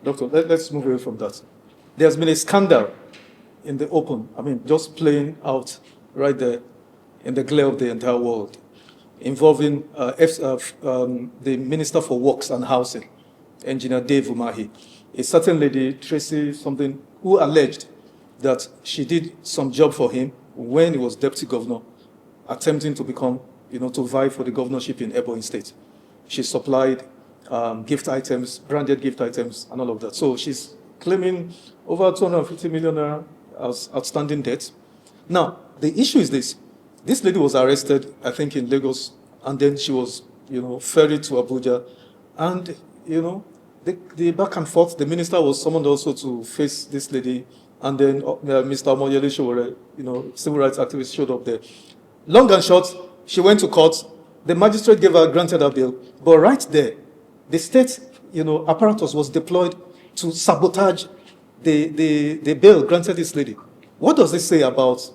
Doctor, let's move away from that. There's been a scandal in the open, just playing out right there in the glare of the entire world, involving the Minister for Works and Housing, Engineer Dave Umahi, a certain lady, Tracy something, who alleged that she did some job for him when he was deputy governor, attempting to become, to vie for the governorship in Ebonyi State. She supplied gift items, branded gift items, and all of that. So she's claiming over 250 million naira as outstanding debt. Now, the issue is this. This lady was arrested, I think, in Lagos, and then she was, ferried to Abuja. And, the back and forth, the minister was summoned also to face this lady, and then Mr. Omoyele Sowore, civil rights activist, showed up there. Long and short, she went to court. The magistrate granted her bail, but right there, the state, apparatus was deployed to sabotage the bail granted this lady. What does this say about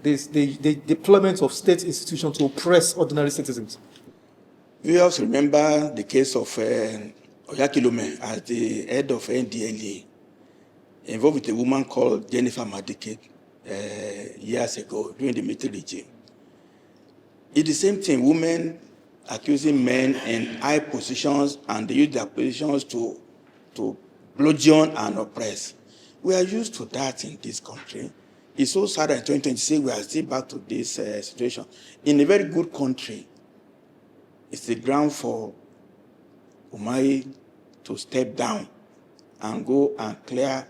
the deployment of state institutions to oppress ordinary citizens? We also remember the case of Oyakilome as the head of NDLA, involved with a woman called Jennifer Madike years ago during the military regime. It's the same thing, women accusing men in high positions, and they use their positions to bludgeon and oppress. We are used to that in this country. It's so sad that in 2026 we are still back to this situation. In a very good country, it's the ground for Umahi to step down and go and clear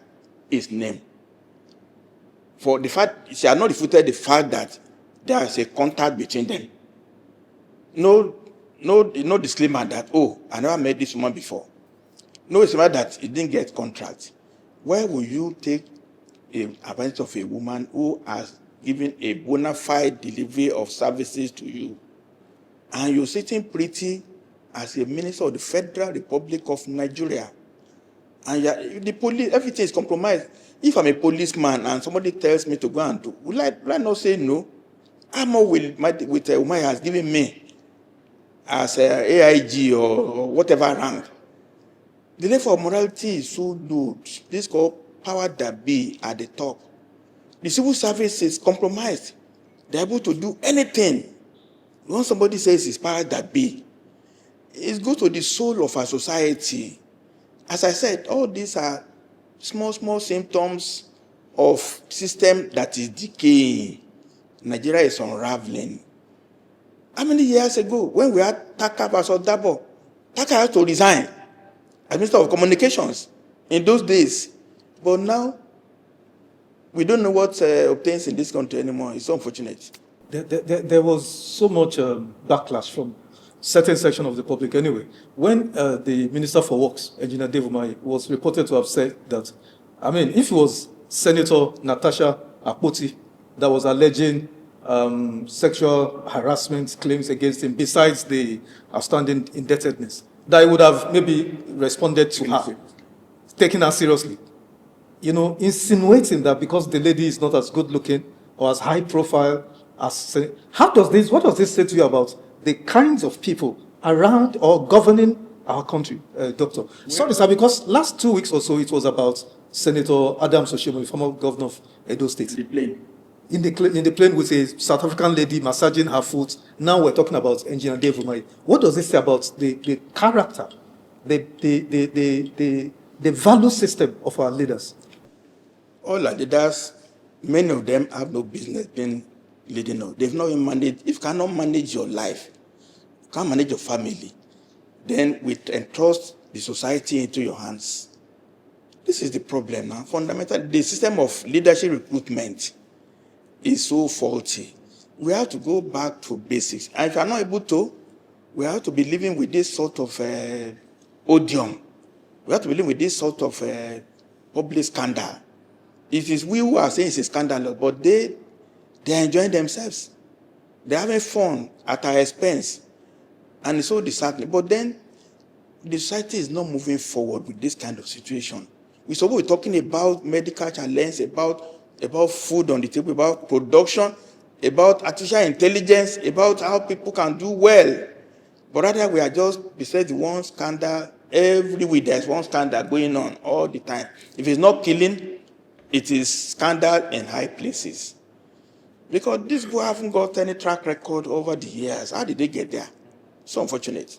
his name. For the fact, she has not refuted the fact that there is a contact between them. No disclaimer that, I never met this woman before. No disclaimer that he didn't get contract. Why would you take advantage of a woman who has given a bona fide delivery of services to you, and you're sitting pretty as a minister of the Federal Republic of Nigeria, and the police, everything is compromised? If I'm a policeman and somebody tells me to go and do, will I not say no? I'm not with Umahi has given me as AIG or whatever rank. The level of morality is so low. This is called power that be at the top. The civil service is compromised. They're able to do anything. When somebody says it's power that be, it goes to the soul of our society. As I said, all these are small symptoms of system that is decaying. Nigeria is unraveling. How many years ago, when we had Taka versus Dabo, Taka had to resign as Minister of Communications in those days. But now, we don't know what obtains in this country anymore. It's so unfortunate. There was so much backlash from certain section of the public anyway. When the Minister for Works, Engineer Dave Umahi, was reported to have said that, if it was Senator Natasha Akpoti that was alleging sexual harassment claims against him, besides the outstanding indebtedness, that he would have maybe responded to her, taking her seriously. Insinuating that because the lady is not as good looking or as high profile as... what does this say to you about the kinds of people around or governing our country, Doctor? Sorry, sir, because last 2 weeks or so, it was about Senator Adams Oshiomhole, former governor of Edo State. The plane. In the plane with a South African lady massaging her foot. Now we're talking about Engineer Dave Umahi. What does this say about the character, the value system of our leaders? All our leaders, many of them have no business being leading us. They've not even managed. If you cannot manage your life, you can't manage your family, then we entrust the society into your hands. This is the problem now. Fundamentally, the system of leadership recruitment is so faulty. We have to go back to basics. And if you are not able to, we have to be living with this sort of odium. We have to be living with this sort of public scandal. It is we who are saying it's a scandal, but they are enjoying themselves. They're having fun at our expense. And it's so disheartening. But then, the society is not moving forward with this kind of situation. We're supposed to be talking about medical challenge, about food on the table, about production, about artificial intelligence, about how people can do well. But rather, we are just beside the one scandal Every week there's one scandal going on all the time. If it's not killing, it is scandal in high places. Because these people haven't got any track record over the years. How did they get there? So unfortunate.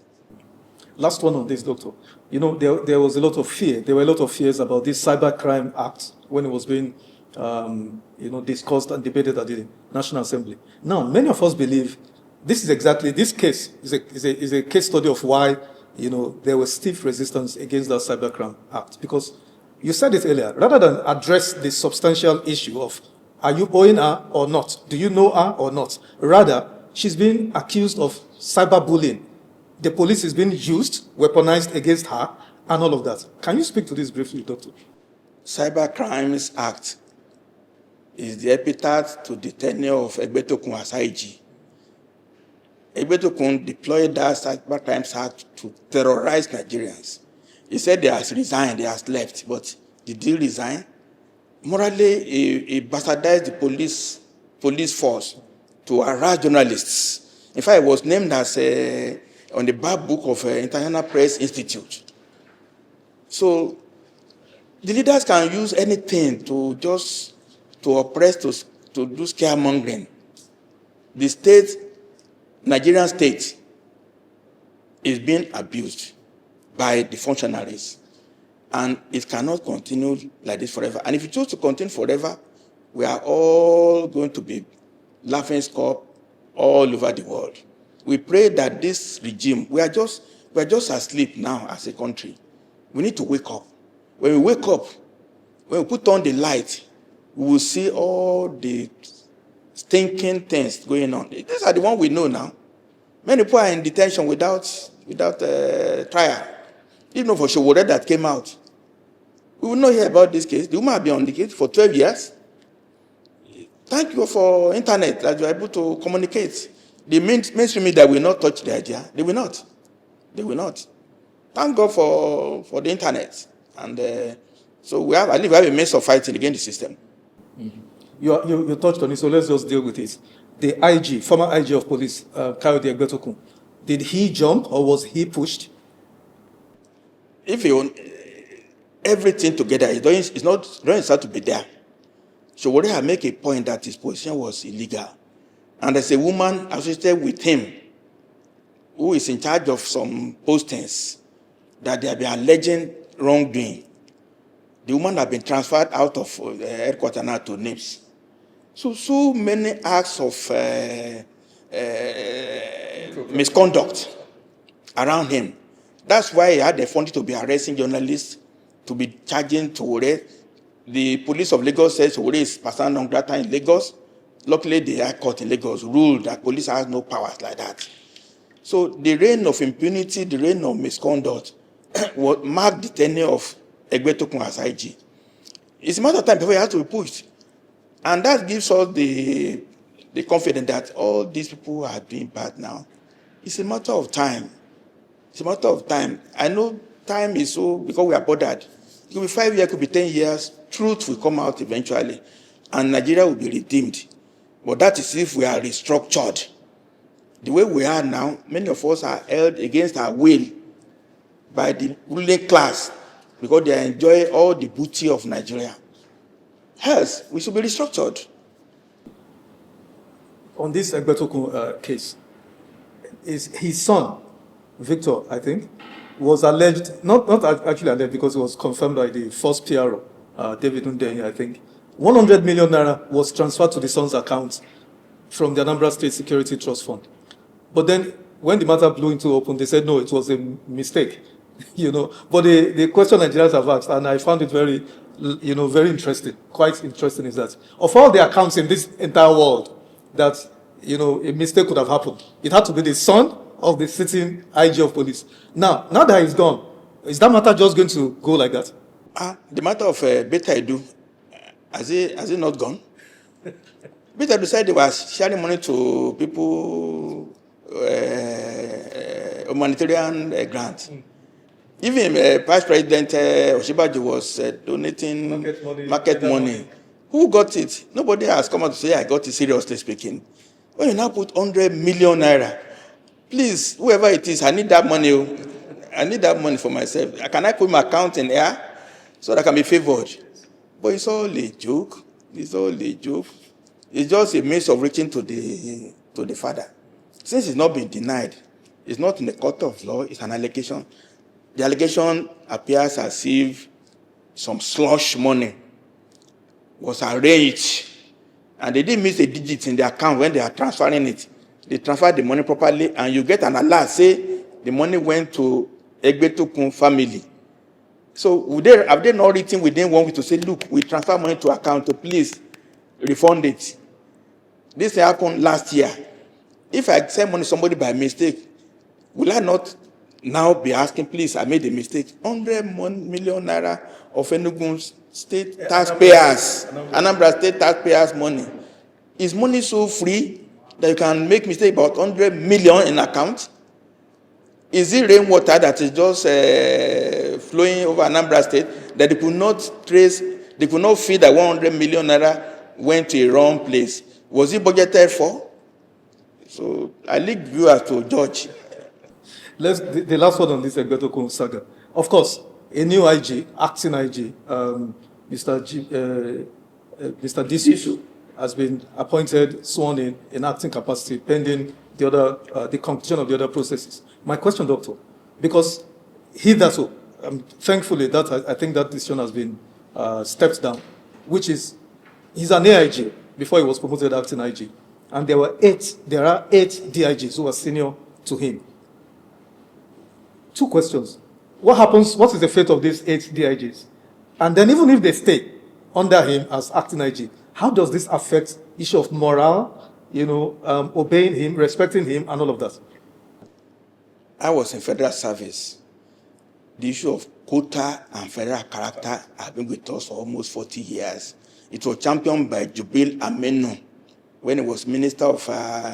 Last one on this, Doctor. You know, there was a lot of fear. There were a lot of fears about this Cybercrime Act when it was being, discussed and debated at the National Assembly. Now, many of us believe this case is a case study of why, there was stiff resistance against that Cybercrime Act. Because you said it earlier, rather than address the substantial issue of, are you owing her or not? Do you know her or not? Rather, she's being accused of cyberbullying. The police is being used, weaponized against her, and all of that. Can you speak to this briefly, Doctor? Cybercrimes Act is the epithet to the tenure of Egbetokun as IG. Egbetokun deployed that Cybercrimes Act to terrorize Nigerians. He said they has resigned, they has left, but did he resign? Morally, he bastardized the police force to harass journalists. In fact, it was named as on the back book of International Press Institute. So the leaders can use anything to oppress, to do scaremongering. The Nigerian state is being abused by the functionaries. And it cannot continue like this forever. And if it choose to continue forever, we are all going to be laughing stock all over the world. We pray that this regime, we are just asleep now as a country. We need to wake up. When we wake up, when we put on the light, we will see all the stinking things going on. These are the ones we know now. Many people are in detention without trial. Even for Showore that came out. We will not hear about this case. The woman has been on the case for 12 years. Thank you for internet that you are able to communicate. The mainstream media will not touch the idea. They will not. They will not. Thank God for the internet. And so I believe we have a means of fighting against the system. Mm-hmm. You touched on it, so let's just deal with it. The IG, former IG of police, Kayode Egbetokun, did he jump or was he pushed? If he own everything together, it doesn't start to be there. So what I make a point that his position was illegal. And there's a woman associated with him who is in charge of some postings that they have been alleging wrongdoing. The woman has been transferred out of headquarters now to NIPS. So many acts of misconduct around him. That's why he had the funding to be arresting journalists, to be charging Toure. The police of Lagos says Toure is persona non grata in Lagos. Luckily, the High Court in Lagos ruled that police has no powers like that. So the reign of impunity, the reign of misconduct, what marked the tenure of Egbetokun as IG. It's a matter of time before he has to be pushed. And that gives us the confidence that all these people are doing bad now. It's a matter of time. It's a matter of time. I know time is so, because we are bothered. It could be 5 years, it could be 10 years. Truth will come out eventually. And Nigeria will be redeemed. But that is if we are restructured. The way we are now, many of us are held against our will by the ruling class because they enjoy all the booty of Nigeria. Hence, we should be restructured. On this Egbetokun case, his son, Victor, I think, was alleged, not actually alleged because it was confirmed by the first PRO, David Umahi, I think. 100 million naira was transferred to the son's account from the Anambra State Security Trust Fund. But then, when the matter blew into open, they said, no, it was a mistake. But the question Nigerians have asked, and I found it very interesting, quite interesting, is that of all the accounts in this entire world that, a mistake could have happened, it had to be the son of the sitting IG of police. Now that he's gone, is that matter just going to go like that? The matter of Beta Edu, has it not gone? Beta Edu said they were sharing money to people, humanitarian grant. Even Past President Oshibaji was donating market money. Who got it? Nobody has come out to say, I got it, seriously speaking. When you now put 100 million naira, please, whoever it is, I need that money. I need that money for myself. Can I put my account in here so that I can be favored? But it's all a joke. It's all a joke. It's just a means of reaching to the father. Since it's not been denied, it's not in the court of law, it's an allegation. The allegation appears as if some slush money was arranged and they didn't miss a digit in the account when they are transferring it. They transferred the money properly and you get an alert, say the money went to Egbetokun family. So have they not written within 1 week to say, look, we transfer money to account, so please refund it? This happened last year. If I send money to somebody by mistake, will I not now be asking, please, I made a mistake? 100 million naira of Enugu state taxpayers, Anambra state taxpayers' money. Is money so free that you can make mistake about 100 million in account? Is it rainwater that is just flowing over Anambra state that they could not trace, they could not feel that 100 million naira went to a wrong place? Was it budgeted for? So I leave viewers to judge. The last one on this Egbetokun saga. Of course, a new IG, acting IG, Mr. Disisu, has been appointed, sworn in acting capacity, pending the conclusion of the other processes. My question, Doctor, because thankfully, I think that decision has been stepped down, which is, he's an AIG before he was promoted acting IG. And there are 8 DIGs who are senior to him. 2 questions. What happens, what is the fate of these 8 DIGs? And then even if they stay under him as acting IG, how does this affect issue of morale, obeying him, respecting him, and all of that? I was in federal service. The issue of quota and federal character have been with us for almost 40 years. It was championed by Jubil Amenu when he was Minister of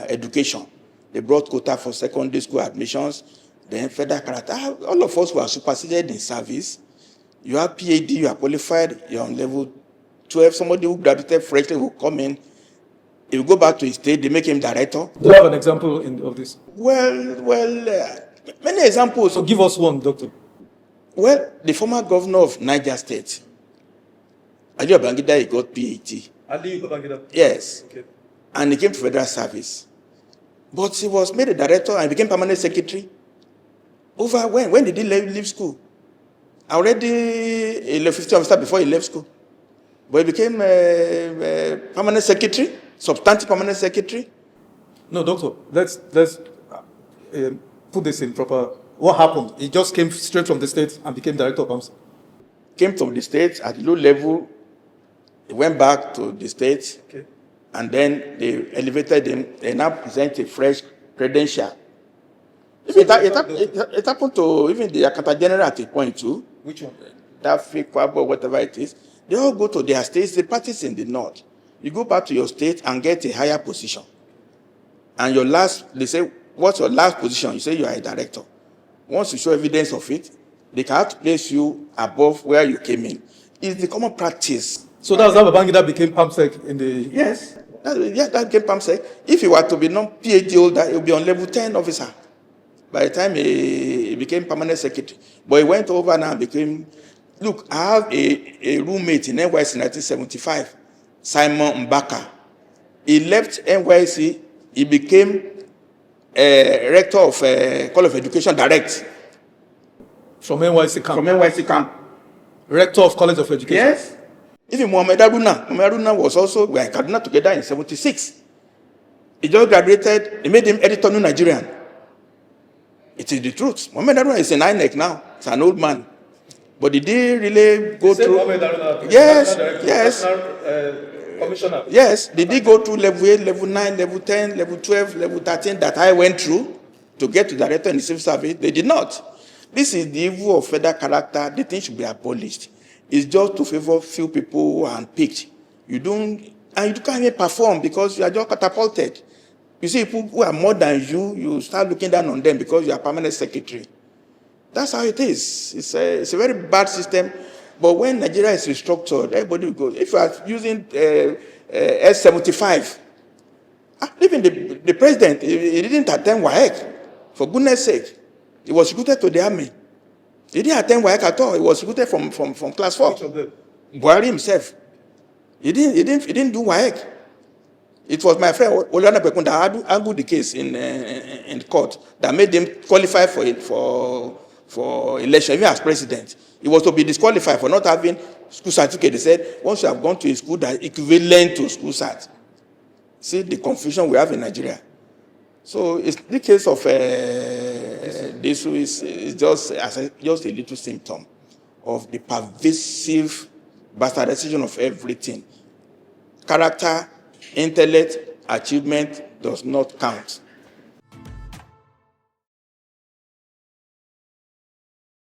Education. They brought quota for secondary school admissions, then federal character. All of us were superseded in service. You have PhD, you are qualified, you're on level 12. Somebody who graduated freshly will come in. He will go back to his state, they make him director. Do you have an example of this? Many examples. So give us one, Doctor. Well, the former governor of Niger State, Aliyu Babangida, he got PhD. Aliyu Babangida? Yes. Okay. And he came to federal service. But he was made a director and became permanent secretary. Over when? When did he leave school? Already he left 50 officer before he left school. But he became a permanent secretary, substantive permanent secretary. No, Doctor, let's put this in proper. What happened? He just came straight from the state and became director of AMSA. Came from the state at low level. He went back to the state. Okay. And then they elevated him. They now present a fresh credential. It happened to even the Akata General at a point too. Which one? That fake or whatever it is. They all go to their states, the parties in the north. You go back to your state and get a higher position. And they say, what's your last position? You say you are a director. Once you show evidence of it, they can have to place you above where you came in. It's the common practice. So that's how Babangida became PAMSEC in the... Yes, that became PAMSEC. If he were to be non-PhD holder, he would be on level 10 officer by the time he became permanent secretary. But he went over now and became... Look, I have a roommate in NYC in 1975, Simon Mbaka. He left NYC, he became rector of College of Education Direct. From NYC camp? From NYC camp. Rector of College of Education? Yes. Even Mohamed Haruna was also, we were in Kaduna together in 76. He just graduated, they made him editor New Nigerian. It is the truth. Mohamed Haruna is in INEC now. It's an old man. But did he really go through? Yes. Commissioner. Yes. Did he go through level 8, level 9, level 10, level 12, level 13 that I went through to get to director in the civil service? They did not. This is the evil of federal character. The thing should be abolished. It's just to favor few people who are unpicked. You can't even perform because you are just catapulted. You see people who are more than you start looking down on them because you are permanent secretary. That's how it is. It's a very bad system. But when Nigeria is restructured, everybody will go. If you are using S75, even the president, he didn't attend WAEC. For goodness sake, he was recruited to the army. He didn't attend WAEC at all. He was recruited from class 4. Each of them. Buhari himself. He didn't do WAEC. It was my friend Oluwade that argued the case in court that made him qualify for election, even as president. He was to be disqualified for not having school certificate. They said once you have gone to a school that is equivalent to school cert. See the confusion we have in Nigeria. So it's the case of this is just a little symptom of the pervasive bastardization of everything. Character, intellect, achievement does not count.